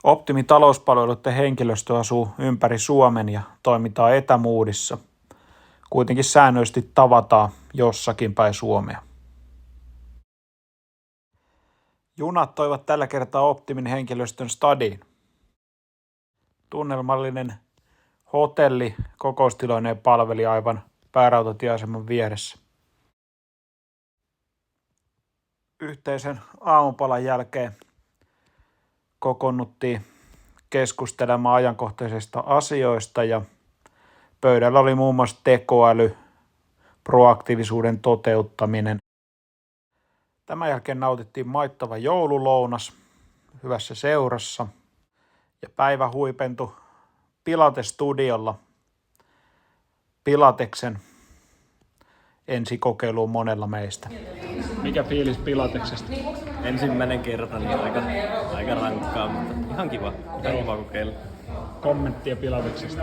Optimi talouspalveluiden henkilöstö asuu ympäri Suomen ja toimitaan etämuudissa. Kuitenkin säännöllisesti tavataan jossakin päin Suomea. Junat toivat tällä kertaa Optimin henkilöstön stadiin. Tunnelmallinen hotelli kokoustiloineen palveli aivan päärautatieaseman vieressä. Yhteisen aamupalan jälkeen kokoonnuttiin keskustelemaan ajankohtaisista asioista ja pöydällä oli muun muassa tekoäly, proaktiivisuuden toteuttaminen. Tämän jälkeen nautittiin maittava joululounas hyvässä seurassa ja päivä huipentui Pilates-studiolla Pilateksen ensikokeiluun monella meistä. Mikä fiilis Pilateksesta? Ensimmäinen kerta, niin aika rankkaa, mutta ihan kiva. Ihan kiva kokeilla. Kommenttia Pilateksesta.